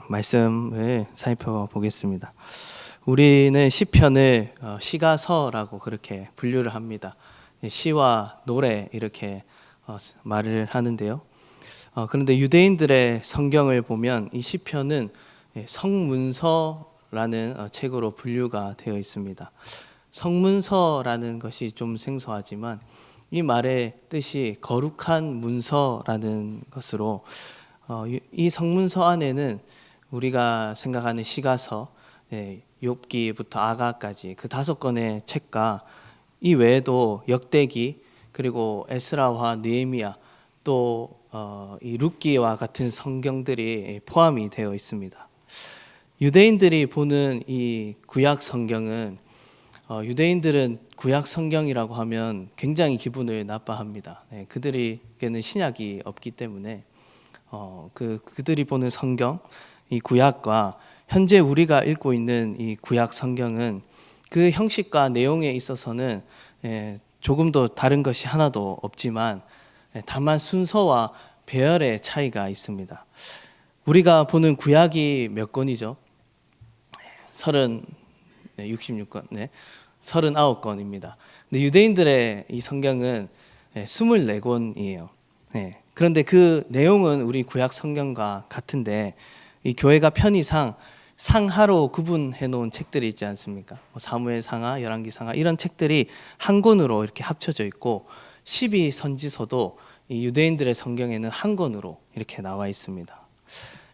말씀을 살펴보겠습니다. 우리는 시편을 시가서라고 그렇게 분류를 합니다. 시와 노래 이렇게 말을 하는데요. 그런데 유대인들의 성경을 보면 이 시편은 성문서라는 책으로 분류가 되어 있습니다. 성문서라는 것이 좀 생소하지만 이 말의 뜻이 거룩한 문서라는 것으로 이 성문서 안에는 우리가 생각하는 시가서, 욥기부터 아가까지 그 5권의 책과 이 외에도 역대기, 그리고 에스라와 느헤미야, 또 이 룻기와 같은 성경들이 포함이 되어 있습니다. 유대인들이 보는 이 구약 성경은 유대인들은 구약 성경이라고 하면 굉장히 기분을 나빠합니다. 그들에게는 신약이 없기 때문에 그들이 보는 성경, 이 구약과 현재 우리가 읽고 있는 이 구약 성경은 그 형식과 내용에 있어서는 조금도 다른 것이 하나도 없지만 다만 순서와 배열의 차이가 있습니다. 우리가 보는 구약이 몇 권이죠? 66권, 39권입니다. 근데 유대인들의 이 성경은 24권이에요. 그런데 그 내용은 우리 구약 성경과 같은데 이 교회가 편의상 상하로 구분해 놓은 책들이 있지 않습니까? 사무엘 상하, 열왕기 상하 이런 책들이 한 권으로 이렇게 합쳐져 있고 12선지서도 이 유대인들의 성경에는 한 권으로 이렇게 나와 있습니다.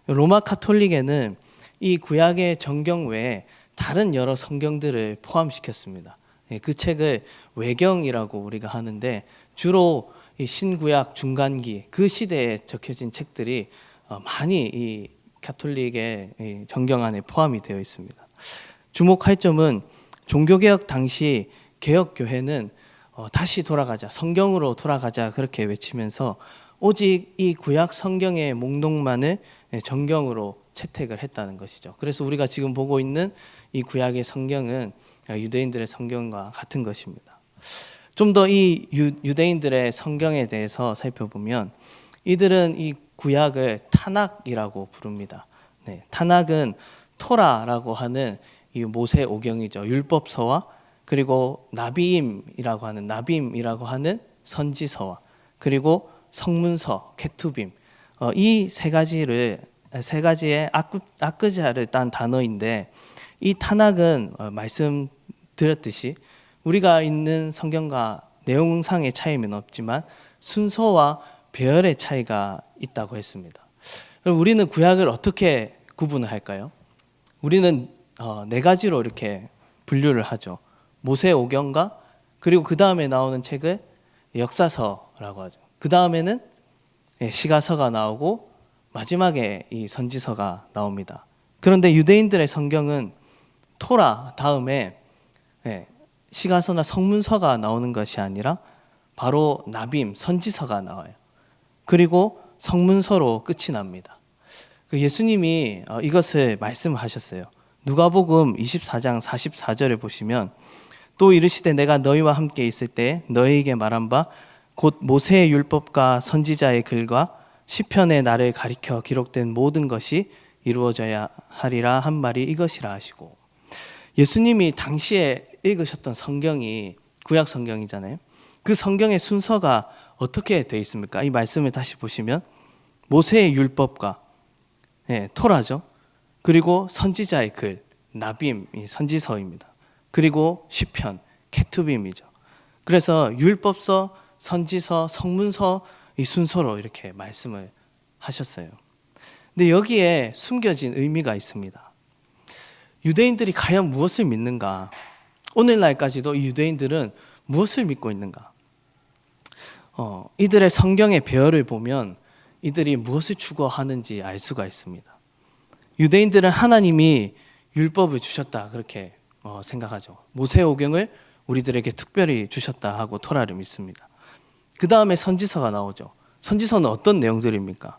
로마 카톨릭에는 이 구약의 정경 외에 다른 여러 성경들을 포함시켰습니다. 그 책을 외경이라고 우리가 하는데 주로 이 신구약 중간기 그 시대에 적혀진 책들이 많이 이 가톨릭의 정경 안에 포함이 되어 있습니다. 주목할 점은 종교개혁 당시 개혁교회는 다시 돌아가자, 성경으로 돌아가자 그렇게 외치면서 오직 이 구약 성경의 목록만을 정경으로 채택을 했다는 것이죠. 그래서 우리가 지금 보고 있는 이 구약의 성경은 유대인들의 성경과 같은 것입니다. 좀 더 이 유대인들의 성경에 대해서 살펴보면 이들은 이 구약을 타낙이라고 부릅니다. 타낙은 토라라고 하는 이 모세 오경이죠. 율법서와 그리고 나비임이라고 하는 선지서와 그리고 성문서, 케투빔 이 세 가지의 아끄자를 딴 단어인데 이 타낙은 말씀드렸듯이 우리가 있는 성경과 내용상의 차이는 없지만 순서와 배열의 차이가 있다고 했습니다. 그럼 우리는 구약을 어떻게 구분을 할까요? 우리는 4가지로 이렇게 분류를 하죠. 모세오경과 그리고 그 다음에 나오는 책을 역사서라고 하죠. 그 다음에는 시가서가 나오고 마지막에 이 선지서가 나옵니다. 그런데 유대인들의 성경은 토라 다음에 시가서나 성문서가 나오는 것이 아니라 바로 나빔, 선지서가 나와요. 그리고 성문서로 끝이 납니다. 예수님이 이것을 말씀하셨어요. 누가복음 24장 44절에 보시면 또 이르시되 내가 너희와 함께 있을 때 너희에게 말한 바 곧 모세의 율법과 선지자의 글과 시편의 나를 가리켜 기록된 모든 것이 이루어져야 하리라 한 말이 이것이라 하시고, 예수님이 당시에 읽으셨던 성경이 구약 성경이잖아요. 그 성경의 순서가 어떻게 되어 있습니까? 이 말씀을 다시 보시면 모세의 율법과 토라죠. 그리고 선지자의 글, 나빔, 선지서입니다. 그리고 시편, 케투빔이죠. 그래서 율법서, 선지서, 성문서 이 순서로 이렇게 말씀을 하셨어요. 근데 여기에 숨겨진 의미가 있습니다. 유대인들이 과연 무엇을 믿는가? 오늘날까지도 이 유대인들은 무엇을 믿고 있는가? 이들의 성경의 배열을 보면 이들이 무엇을 추구하는지 알 수가 있습니다. 유대인들은 하나님이 율법을 주셨다 그렇게 생각하죠. 모세오경을 우리들에게 특별히 주셨다 하고 토라를 믿습니다. 그 다음에 선지서가 나오죠. 선지서는 어떤 내용들입니까?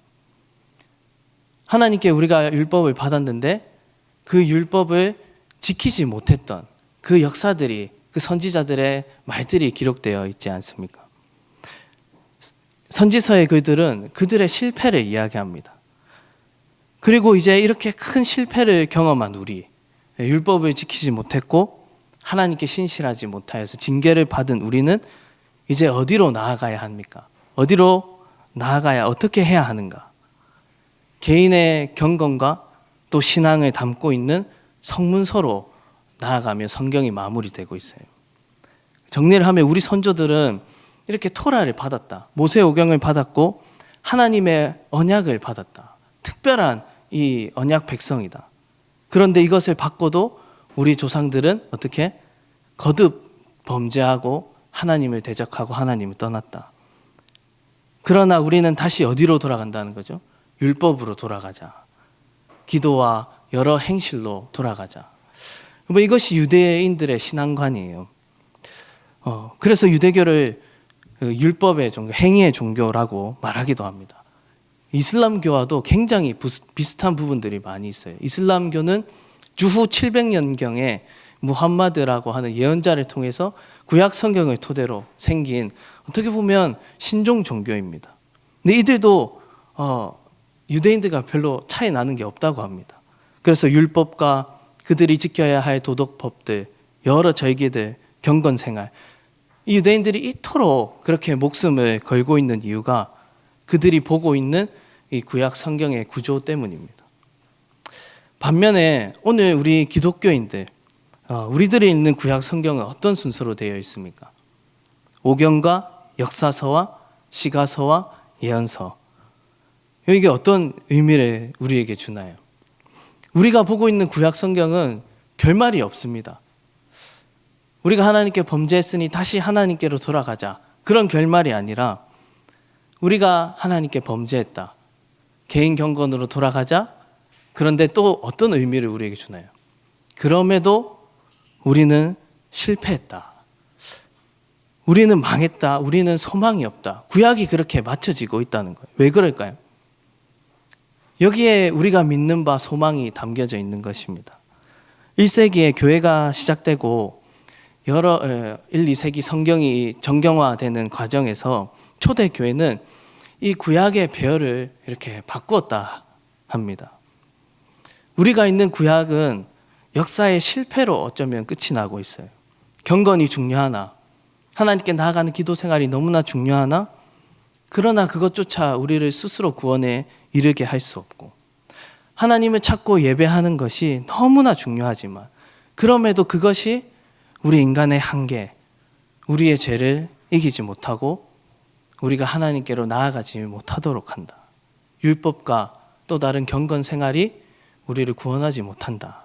하나님께 우리가 율법을 받았는데 그 율법을 지키지 못했던 그 역사들이, 그 선지자들의 말들이 기록되어 있지 않습니까? 선지서의 글들은 그들의 실패를 이야기합니다. 그리고 이제 이렇게 큰 실패를 경험한 우리, 율법을 지키지 못했고 하나님께 신실하지 못하여서 징계를 받은 우리는 이제 어디로 나아가야 합니까? 어디로 나아가야 어떻게 해야 하는가? 개인의 경건과 또 신앙을 담고 있는 성문서로 나아가며 성경이 마무리되고 있어요. 정리를 하면 우리 선조들은 이렇게 토라를 받았다. 모세오경을 받았고 하나님의 언약을 받았다. 특별한 이 언약 백성이다. 그런데 이것을 받고도 우리 조상들은 어떻게? 거듭 범죄하고 하나님을 대적하고 하나님을 떠났다. 그러나 우리는 다시 어디로 돌아간다는 거죠? 율법으로 돌아가자. 기도와 여러 행실로 돌아가자. 이것이 유대인들의 신앙관이에요. 그래서 유대교를 율법의 종교, 행위의 종교라고 말하기도 합니다. 이슬람교와도 굉장히 비슷한 부분들이 많이 있어요. 이슬람교는 주후 700년경에 무함마드라고 하는 예언자를 통해서 구약 성경을 토대로 생긴 어떻게 보면 신종 종교입니다. 근데 이들도 유대인들과 별로 차이 나는 게 없다고 합니다. 그래서 율법과 그들이 지켜야 할 도덕법들, 여러 절기들, 경건생활, 이 유대인들이 이토록 그렇게 목숨을 걸고 있는 이유가 그들이 보고 있는 이 구약 성경의 구조 때문입니다. 반면에 오늘 우리 기독교인들, 우리들이 읽는 구약 성경은 어떤 순서로 되어 있습니까? 오경과 역사서와 시가서와 예언서. 이게 어떤 의미를 우리에게 주나요? 우리가 보고 있는 구약 성경은 결말이 없습니다. 우리가 하나님께 범죄했으니 다시 하나님께로 돌아가자. 그런 결말이 아니라 우리가 하나님께 범죄했다. 개인 경건으로 돌아가자. 그런데 또 어떤 의미를 우리에게 주나요? 그럼에도 우리는 실패했다. 우리는 망했다. 우리는 소망이 없다. 구약이 그렇게 맞춰지고 있다는 거예요. 왜 그럴까요? 여기에 우리가 믿는 바 소망이 담겨져 있는 것입니다. 1세기에 교회가 시작되고 여러 1, 2세기 성경이 정경화되는 과정에서 초대교회는 이 구약의 배열을 이렇게 바꾸었다 합니다. 우리가 있는 구약은 역사의 실패로 어쩌면 끝이 나고 있어요. 경건이 중요하나, 하나님께 나아가는 기도 생활이 너무나 중요하나, 그러나 그것조차 우리를 스스로 구원에 이르게 할 수 없고, 하나님을 찾고 예배하는 것이 너무나 중요하지만 그럼에도 그것이 우리 인간의 한계, 우리의 죄를 이기지 못하고 우리가 하나님께로 나아가지 못하도록 한다. 율법과 또 다른 경건 생활이 우리를 구원하지 못한다.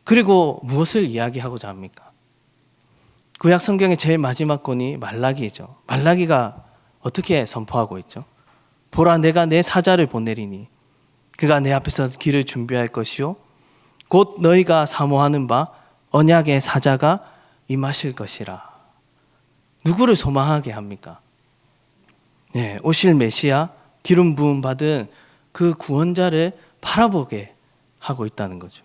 그리고 무엇을 이야기하고자 합니까? 구약 성경의 제일 마지막 권이 말라기죠. 말라기가 어떻게 선포하고 있죠? 보라, 내가 내 사자를 보내리니 그가 내 앞에서 길을 준비할 것이요 곧 너희가 사모하는 바 언약의 사자가 임하실 것이라. 누구를 소망하게 합니까? 네, 오실 메시아, 기름 부음 받은 그 구원자를 바라보게 하고 있다는 거죠.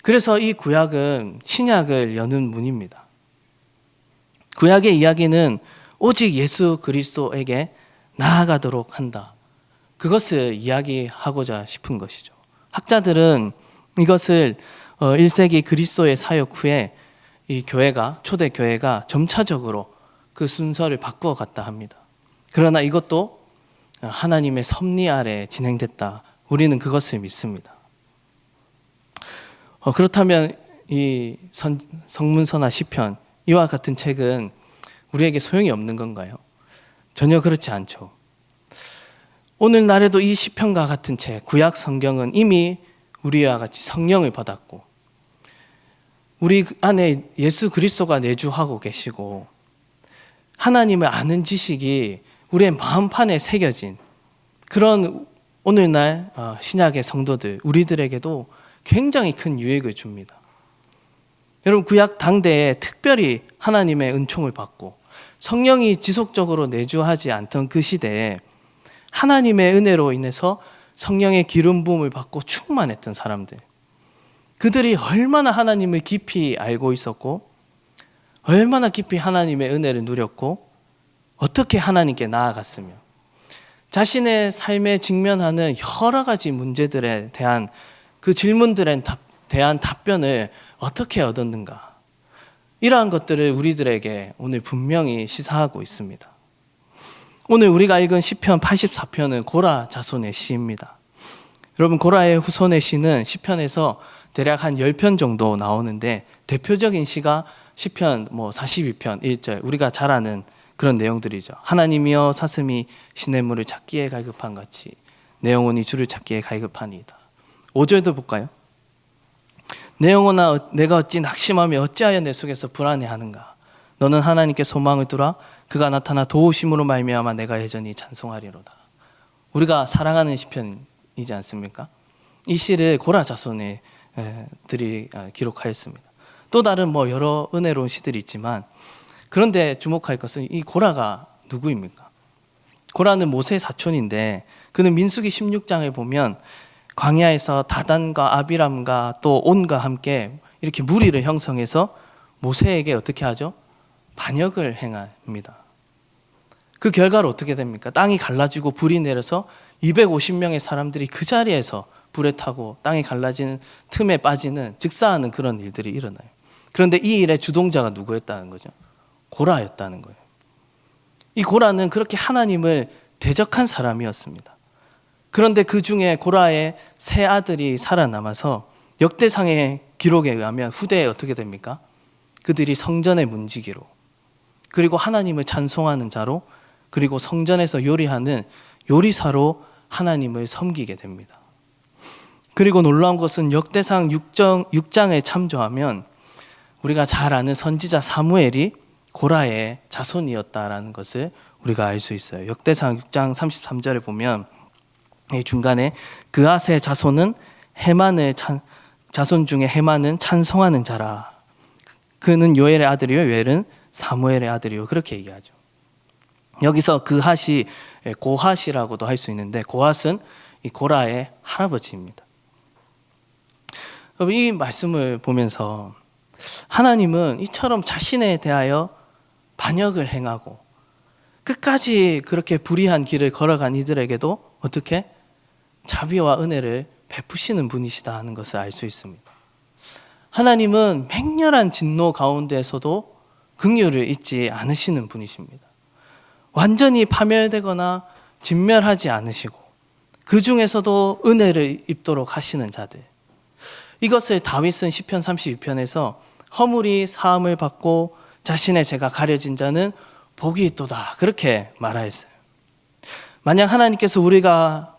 그래서 이 구약은 신약을 여는 문입니다. 구약의 이야기는 오직 예수 그리스도에게 나아가도록 한다. 그것을 이야기하고자 싶은 것이죠. 학자들은 이것을 1세기 그리스도의 사역 후에 이 교회가, 초대교회가 점차적으로 그 순서를 바꾸어 갔다 합니다. 그러나 이것도 하나님의 섭리 아래 진행됐다. 우리는 그것을 믿습니다. 그렇다면 이 성문서나 시편, 이와 같은 책은 우리에게 소용이 없는 건가요? 전혀 그렇지 않죠. 오늘날에도 이 시편과 같은 책, 구약 성경은 이미 우리와 같이 성령을 받았고 우리 안에 예수 그리스도가 내주하고 계시고 하나님을 아는 지식이 우리의 마음판에 새겨진 그런 오늘날 신약의 성도들, 우리들에게도 굉장히 큰 유익을 줍니다. 여러분, 구약 당대에 특별히 하나님의 은총을 받고 성령이 지속적으로 내주하지 않던 그 시대에 하나님의 은혜로 인해서 성령의 기름 부음을 받고 충만했던 사람들, 그들이 얼마나 하나님을 깊이 알고 있었고 얼마나 깊이 하나님의 은혜를 누렸고 어떻게 하나님께 나아갔으며 자신의 삶에 직면하는 여러 가지 문제들에 대한 그 질문들에 대한 답변을 어떻게 얻었는가? 이러한 것들을 우리들에게 오늘 분명히 시사하고 있습니다. 오늘 우리가 읽은 시편 84편은 고라 자손의 시입니다. 여러분, 고라의 후손의 시는 시편에서 대략 한 10편 정도 나오는데 대표적인 시가 시편 42편 1절, 우리가 잘 아는 그런 내용들이죠. 하나님이여 사슴이 시냇물을 찾기에 갈급한 같이 내 영혼이 주를 찾기에 갈급하니이다. 5절도 볼까요? 내 영혼아 내가 어찌 낙심하며 어찌하여 내 속에서 불안해하는가. 너는 하나님께 소망을 두라. 그가 나타나 도우심으로 말미암아 내가 여전히 찬송하리로다. 우리가 사랑하는 시편이지 않습니까? 이 시를 고라 자손들이 기록하였습니다. 또 다른 여러 은혜로운 시들이 있지만, 그런데 주목할 것은 이 고라가 누구입니까? 고라는 모세의 사촌인데 그는 민수기 16장에 보면 광야에서 다단과 아비람과 또 온과 함께 이렇게 무리를 형성해서 모세에게 어떻게 하죠? 반역을 행합니다. 그 결과로 어떻게 됩니까? 땅이 갈라지고 불이 내려서 250명의 사람들이 그 자리에서 불에 타고 땅이 갈라지는 틈에 빠지는, 즉사하는 그런 일들이 일어나요. 그런데 이 일의 주동자가 누구였다는 거죠? 고라였다는 거예요. 이 고라는 그렇게 하나님을 대적한 사람이었습니다. 그런데 그 중에 고라의 세 아들이 살아남아서 역대상의 기록에 의하면 후대에 어떻게 됩니까? 그들이 성전의 문지기로, 그리고 하나님을 찬송하는 자로, 그리고 성전에서 요리하는 요리사로 하나님을 섬기게 됩니다. 그리고 놀라운 것은 역대상 6장에 참조하면 우리가 잘 아는 선지자 사무엘이 고라의 자손이었다라는 것을 우리가 알 수 있어요. 역대상 6장 33절에 보면 중간에 그앗의 자손은 자손 중에 헤만은 찬송하는 자라. 그는 요엘의 아들이요 요엘은 사무엘의 아들이요, 그렇게 얘기하죠. 여기서 그핫이 고핫이라고도 할 수 있는데, 고핫은 이 고라의 할아버지입니다. 이 말씀을 보면서 하나님은 이처럼 자신에 대하여 반역을 행하고 끝까지 그렇게 불의한 길을 걸어간 이들에게도 어떻게 자비와 은혜를 베푸시는 분이시다 하는 것을 알 수 있습니다. 하나님은 맹렬한 진노 가운데서도 긍휼을 잊지 않으시는 분이십니다. 완전히 파멸되거나 진멸하지 않으시고 그 중에서도 은혜를 입도록 하시는 자들, 이것을 다윗은 시편 32편에서 허물이 사함을 받고 자신의 죄가 가려진 자는 복이 있도다, 그렇게 말하였어요. 만약 하나님께서 우리가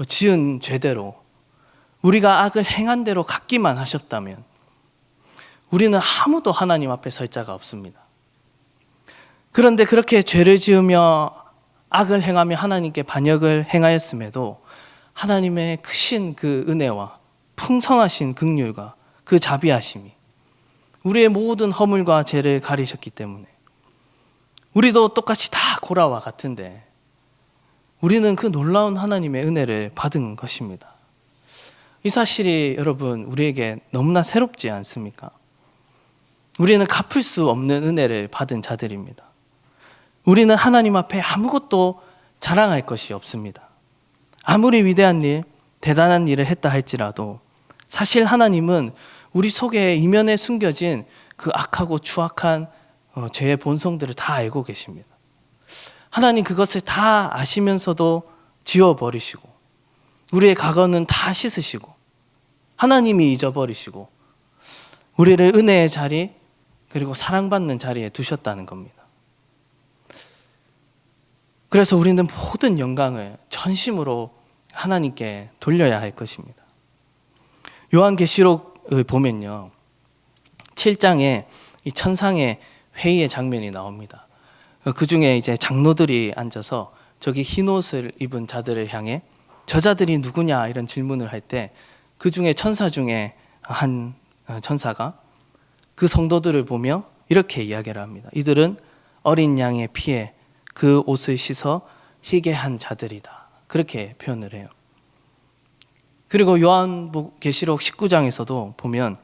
지은 죄대로, 우리가 악을 행한 대로 갚기만 하셨다면 우리는 아무도 하나님 앞에 설 자가 없습니다. 그런데 그렇게 죄를 지으며 악을 행하며 하나님께 반역을 행하였음에도 하나님의 크신 그 은혜와 풍성하신 긍휼과 그 자비하심이 우리의 모든 허물과 죄를 가리셨기 때문에 우리도 똑같이 다 고라와 같은데 우리는 그 놀라운 하나님의 은혜를 받은 것입니다. 이 사실이 여러분 우리에게 너무나 새롭지 않습니까? 우리는 갚을 수 없는 은혜를 받은 자들입니다. 우리는 하나님 앞에 아무것도 자랑할 것이 없습니다. 아무리 위대한 일, 대단한 일을 했다 할지라도 사실 하나님은 우리 속에 이면에 숨겨진 그 악하고 추악한 죄의 본성들을 다 알고 계십니다. 하나님 그것을 다 아시면서도 지워버리시고 우리의 과거는 다 씻으시고 하나님이 잊어버리시고 우리를 은혜의 자리 그리고 사랑받는 자리에 두셨다는 겁니다. 그래서 우리는 모든 영광을 전심으로 하나님께 돌려야 할 것입니다. 요한계시록을 보면요, 7장에 이 천상의 회의의 장면이 나옵니다. 그 중에 이제 장로들이 앉아서 저기 흰 옷을 입은 자들을 향해 저자들이 누구냐 이런 질문을 할 때 그 중에 천사 중에 한 천사가 그 성도들을 보며 이렇게 이야기를 합니다. 이들은 어린 양의 피에 그 옷을 씻어 희게 한 자들이다, 그렇게 표현을 해요. 그리고 요한계시록 19장에서도 보면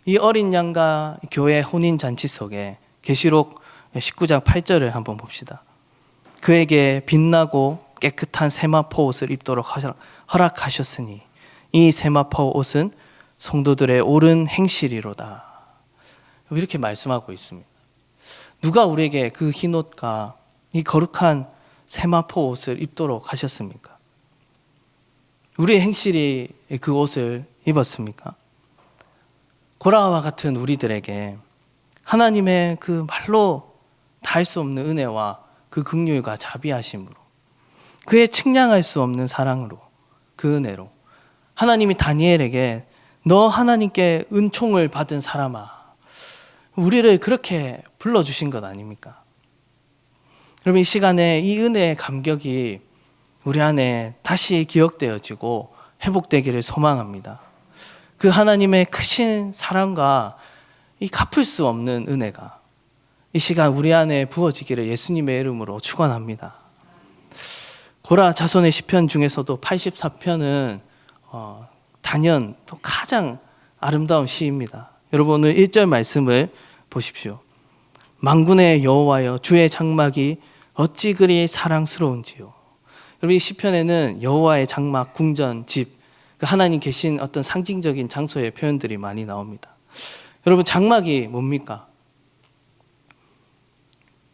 이 어린 양과 교회 혼인잔치 속에 계시록 19장 8절을 한번 봅시다. 그에게 빛나고 깨끗한 세마포 옷을 입도록 허락하셨으니 이 세마포 옷은 성도들의 옳은 행실이로다. 이렇게 말씀하고 있습니다. 누가 우리에게 그 흰옷과 이 거룩한 세마포 옷을 입도록 하셨습니까? 우리의 행실이 그 옷을 입었습니까? 고라와 같은 우리들에게 하나님의 그 말로 다 할 수 없는 은혜와 그 긍휼과 자비하심으로, 그의 측량할 수 없는 사랑으로, 그 은혜로 하나님이 다니엘에게 너 하나님께 은총을 받은 사람아, 우리를 그렇게 불러주신 것 아닙니까? 여러분, 이 시간에 이 은혜의 감격이 우리 안에 다시 기억되어지고 회복되기를 소망합니다. 그 하나님의 크신 사랑과 이 갚을 수 없는 은혜가 이 시간 우리 안에 부어지기를 예수님의 이름으로 축원합니다. 고라 자손의 시편 중에서도 84편은 단연 또 가장 아름다운 시입니다. 여러분, 오늘 1절 말씀을 보십시오. 만군의 여호와여, 주의 장막이 어찌 그리 사랑스러운지요. 여러분, 이 시편에는 여호와의 장막, 궁전, 집, 하나님 계신 어떤 상징적인 장소의 표현들이 많이 나옵니다. 여러분, 장막이 뭡니까?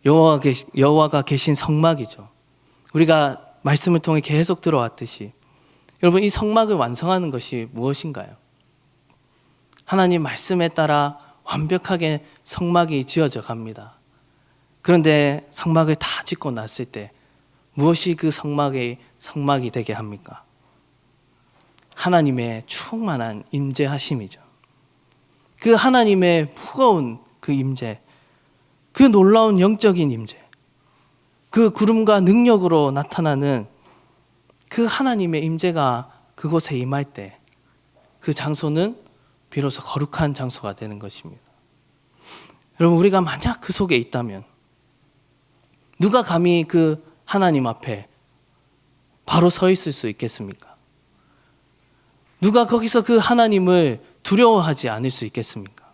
여호와가 계신 성막이죠. 우리가 말씀을 통해 계속 들어왔듯이 여러분, 이 성막을 완성하는 것이 무엇인가요? 하나님 말씀에 따라 완벽하게 성막이 지어져 갑니다. 그런데 성막을 다 짓고 났을 때 무엇이 그 성막이 되게 합니까? 하나님의 충만한 임재하심이죠. 그 하나님의 무거운 그 임재, 그 놀라운 영적인 임재, 그 구름과 능력으로 나타나는 그 하나님의 임재가 그곳에 임할 때 그 장소는 비로소 거룩한 장소가 되는 것입니다. 여러분, 우리가 만약 그 속에 있다면 누가 감히 그 하나님 앞에 바로 서 있을 수 있겠습니까? 누가 거기서 그 하나님을 두려워하지 않을 수 있겠습니까?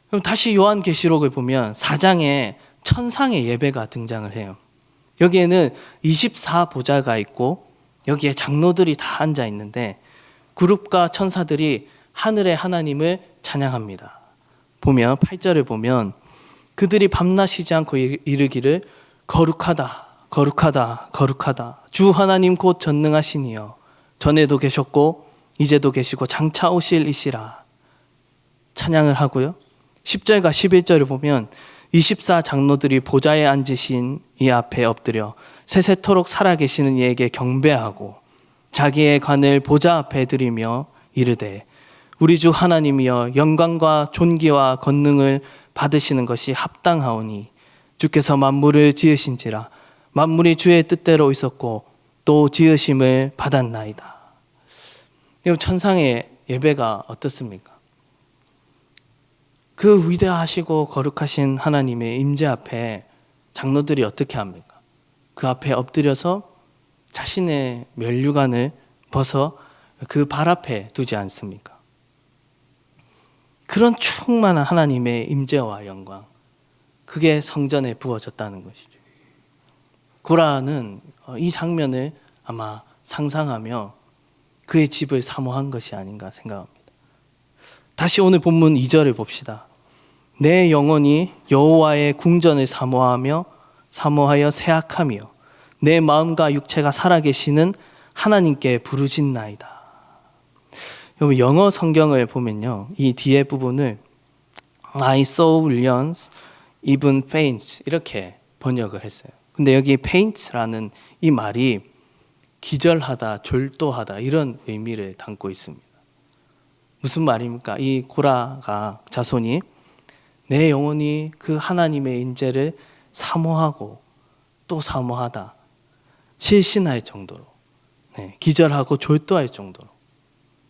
그럼 다시 요한계시록을 보면 4장에 천상의 예배가 등장을 해요. 여기에는 24보좌가 있고 여기에 장로들이 다 앉아 있는데 그룹과 천사들이 하늘의 하나님을 찬양합니다. 보면 8절을 보면 그들이 밤낮 쉬지 않고 이르기를 거룩하다 거룩하다 거룩하다 주 하나님 곧 전능하시니여 전에도 계셨고 이제도 계시고 장차 오실 이시라 찬양을 하고요. 10절과 11절을 보면 24장로들이 보좌에 앉으신 이 앞에 엎드려 세세토록 살아계시는 이에게 경배하고 자기의 관을 보좌 앞에 드리며 이르되 우리 주 하나님이여 영광과 존귀와 권능을 받으시는 것이 합당하오니 주께서 만물을 지으신지라 만물이 주의 뜻대로 있었고 또 지으심을 받았나이다. 천상의 예배가 어떻습니까? 그 위대하시고 거룩하신 하나님의 임재 앞에 장로들이 어떻게 합니까? 그 앞에 엎드려서 자신의 면류관을 벗어 그 발 앞에 두지 않습니까? 그런 충만한 하나님의 임재와 영광, 그게 성전에 부어졌다는 것이죠. 고라는 이 장면을 아마 상상하며 그의 집을 사모한 것이 아닌가 생각합니다. 다시 오늘 본문 2절을 봅시다. 내 영혼이 여호와의 궁전을 사모하여 새악하며 내 마음과 육체가 살아계시는 하나님께 부르짖나이다. 여러분, 영어 성경을 보면요, 이 뒤에 부분을 My soul yearns, even faints 이렇게 번역을 했어요. 근데 여기 faints라는 이 말이 기절하다, 졸도하다 이런 의미를 담고 있습니다. 무슨 말입니까? 이 고라가 자손이 내 영혼이 그 하나님의 임재를 사모하고 또 사모하다, 실신할 정도로, 기절하고 졸도할 정도로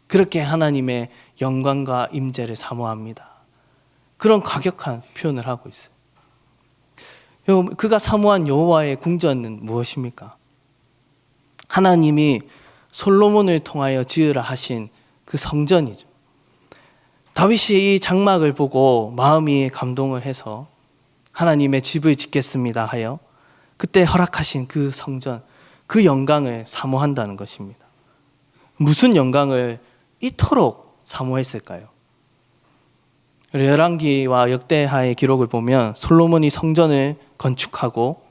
그렇게 하나님의 영광과 임재를 사모합니다. 그런 과격한 표현을 하고 있어요. 그가 사모한 여호와의 궁전은 무엇입니까? 하나님이 솔로몬을 통하여 지으라 하신 그 성전이죠. 다윗이 이 장막을 보고 마음이 감동을 해서 하나님의 집을 짓겠습니다 하여 그때 허락하신 그 성전, 그 영광을 사모한다는 것입니다. 무슨 영광을 이토록 사모했을까요? 열왕기와 역대하의 기록을 보면 솔로몬이 성전을 건축하고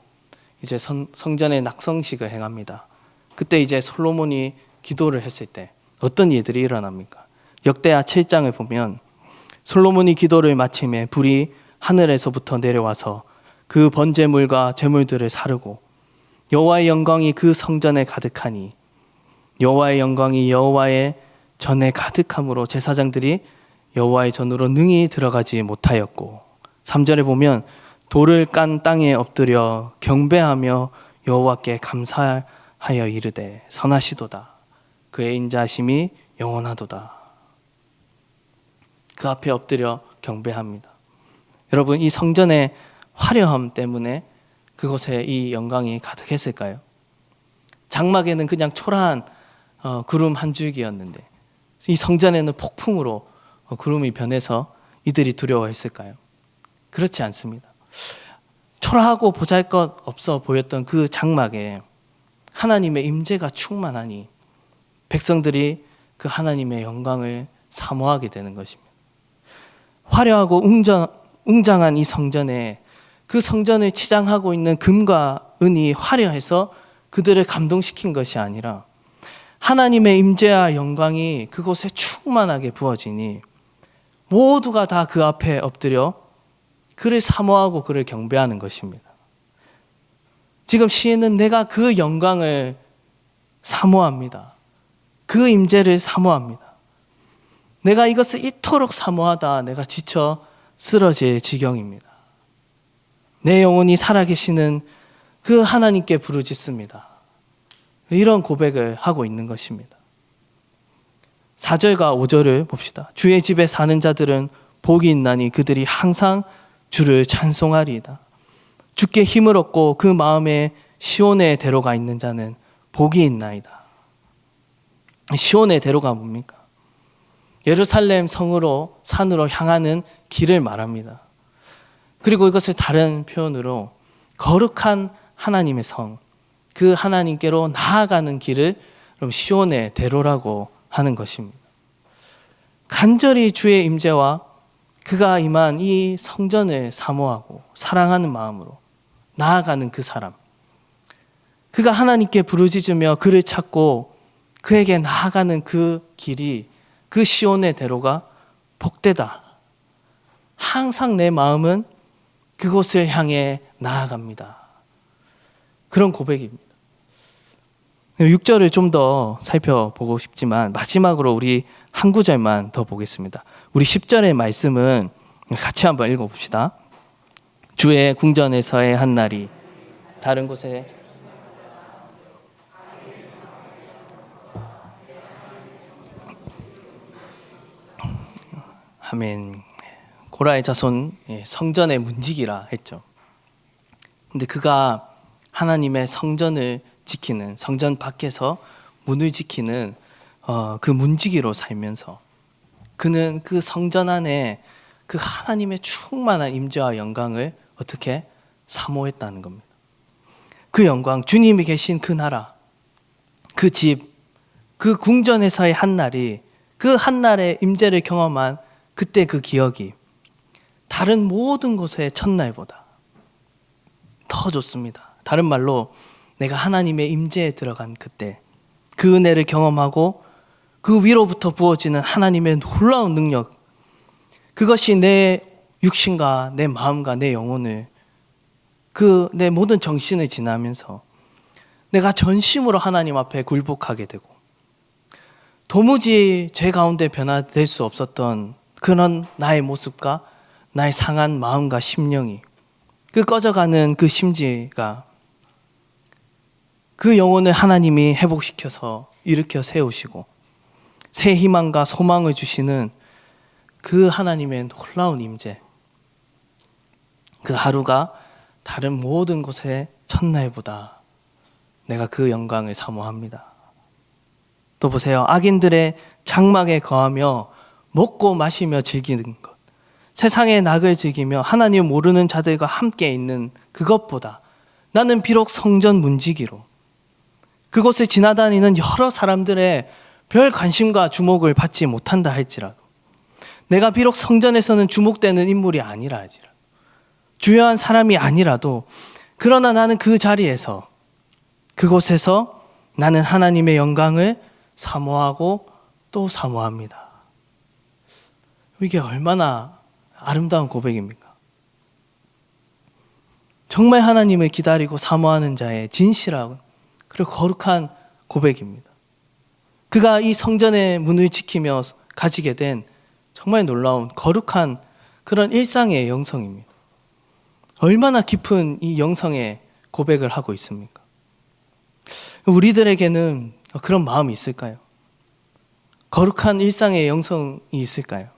이제 성전의 낙성식을 행합니다. 그때 이제 솔로몬이 기도를 했을 때 어떤 일들이 일어납니까? 역대하 7장을 보면 솔로몬이 기도를 마침에 불이 하늘에서부터 내려와서 그 번제물과 제물들을 사르고 여호와의 영광이 그 성전에 가득하니 여호와의 영광이 여호와의 전에 가득함으로 제사장들이 여호와의 전으로 능히 들어가지 못하였고 3절에 보면 돌을 깐 땅에 엎드려 경배하며 여호와께 감사하여 이르되 선하시도다 그의 인자하심이 영원하도다. 그 앞에 엎드려 경배합니다. 여러분, 이 성전의 화려함 때문에 그곳에 이 영광이 가득했을까요? 장막에는 그냥 초라한 구름 한 줄기였는데 이 성전에는 폭풍으로 구름이 변해서 이들이 두려워했을까요? 그렇지 않습니다. 초라하고 보잘것없어 보였던 그 장막에 하나님의 임재가 충만하니 백성들이 그 하나님의 영광을 사모하게 되는 것입니다. 화려하고 웅장한 이 성전에 그 성전을 치장하고 있는 금과 은이 화려해서 그들을 감동시킨 것이 아니라 하나님의 임재와 영광이 그곳에 충만하게 부어지니 모두가 다 그 앞에 엎드려 그를 사모하고 그를 경배하는 것입니다. 지금 시인은 내가 그 영광을 사모합니다. 그 임재를 사모합니다. 내가 이것을 이토록 사모하다 내가 지쳐 쓰러질 지경입니다. 내 영혼이 살아계시는 그 하나님께 부르짖습니다. 이런 고백을 하고 있는 것입니다. 4절과 5절을 봅시다. 주의 집에 사는 자들은 복이 있나니 그들이 항상 주를 찬송하리이다. 주께 힘을 얻고 그 마음에 시온의 대로가 있는 자는 복이 있나이다. 시온의 대로가 뭡니까? 예루살렘 성으로 산으로 향하는 길을 말합니다. 그리고 이것을 다른 표현으로 거룩한 하나님의 성, 그 하나님께로 나아가는 길을 시온의 대로라고 하는 것입니다. 간절히 주의 임재와 그가 임한 이 성전을 사모하고 사랑하는 마음으로 나아가는 그 사람, 그가 하나님께 부르짖으며 그를 찾고 그에게 나아가는 그 길이, 그 시온의 대로가 복되다. 항상 내 마음은 그곳을 향해 나아갑니다. 그런 고백입니다. 6절을 좀 더 살펴보고 싶지만 마지막으로 우리 한 구절만 더 보겠습니다. 우리 10절의 말씀은 같이 한번 읽어봅시다. 주의 궁전에서의 한 날이 다른 곳에 아멘. 고라의 자손 성전의 문지기라 했죠. 근데 그가 하나님의 성전을 지키는, 성전 밖에서 문을 지키는 그 문지기로 살면서 그는 그 성전 안에 그 하나님의 충만한 임재와 영광을 어떻게 사모했다는 겁니다. 그 영광, 주님이 계신 그 나라, 그 집, 그 궁전에서의 한 날이, 그 한 날의 임재를 경험한 그때 그 기억이 다른 모든 곳의 첫날보다 더 좋습니다. 다른 말로 내가 하나님의 임재에 들어간 그때 그 은혜를 경험하고 그 위로부터 부어지는 하나님의 놀라운 능력, 그것이 내 육신과 내 마음과 내 영혼을, 그 내 모든 정신을 지나면서 내가 전심으로 하나님 앞에 굴복하게 되고 도무지 죄 가운데 변화될 수 없었던 그런 나의 모습과 나의 상한 마음과 심령이, 그 꺼져가는 그 심지가, 그 영혼을 하나님이 회복시켜서 일으켜 세우시고 새 희망과 소망을 주시는 그 하나님의 놀라운 임재, 그 하루가 다른 모든 곳의 첫날보다 내가 그 영광을 사모합니다. 또 보세요. 악인들의 장막에 거하며 먹고 마시며 즐기는 것, 세상의 낙을 즐기며 하나님 모르는 자들과 함께 있는 그것보다 나는 비록 성전 문지기로 그곳을 지나다니는 여러 사람들의 별 관심과 주목을 받지 못한다 할지라도, 내가 비록 성전에서는 주목되는 인물이 아니라 할지라도, 주요한 사람이 아니라도, 그러나 나는 그 자리에서, 그곳에서 나는 하나님의 영광을 사모하고 또 사모합니다. 이게 얼마나 아름다운 고백입니까? 정말 하나님을 기다리고 사모하는 자의 진실하고 그리고 거룩한 고백입니다. 그가 이 성전의 문을 지키며 가지게 된 정말 놀라운 거룩한 그런 일상의 영성입니다. 얼마나 깊은 이 영성의 고백을 하고 있습니까? 우리들에게는 그런 마음이 있을까요? 거룩한 일상의 영성이 있을까요?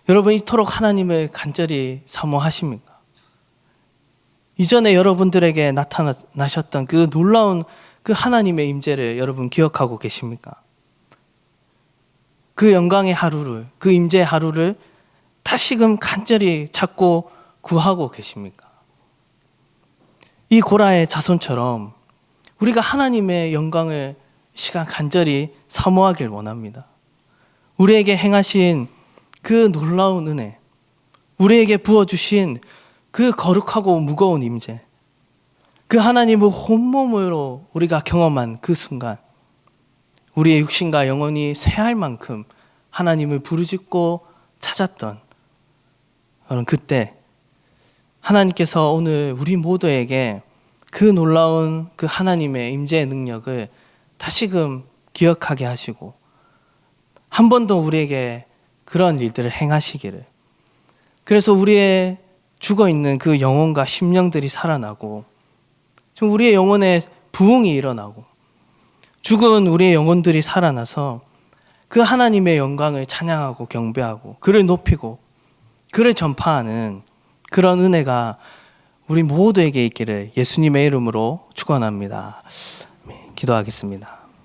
여러분, 이토록 하나님을 간절히 사모하십니까? 이전에 여러분들에게 나타나셨던 그 놀라운 그 하나님의 임재를 여러분 기억하고 계십니까? 그 영광의 하루를, 그 임재의 하루를 다시금 간절히 찾고 구하고 계십니까? 이 고라의 자손처럼 우리가 하나님의 영광을 시간 간절히 사모하길 원합니다. 우리에게 행하신 그 놀라운 은혜, 우리에게 부어주신 그 거룩하고 무거운 임재, 그 하나님을 온몸으로 우리가 경험한 그 순간, 우리의 육신과 영혼이 쇠할 만큼 하나님을 부르짖고 찾았던 그때 하나님께서 오늘 우리 모두에게 그 놀라운 그 하나님의 임재의 능력을 다시금 기억하게 하시고 한 번 더 우리에게 그런 일들을 행하시기를, 그래서 우리의 죽어있는 그 영혼과 심령들이 살아나고 좀 우리의 영혼에 부흥이 일어나고 죽은 우리의 영혼들이 살아나서 그 하나님의 영광을 찬양하고 경배하고 그를 높이고 그를 전파하는 그런 은혜가 우리 모두에게 있기를 예수님의 이름으로 축원합니다. 기도하겠습니다.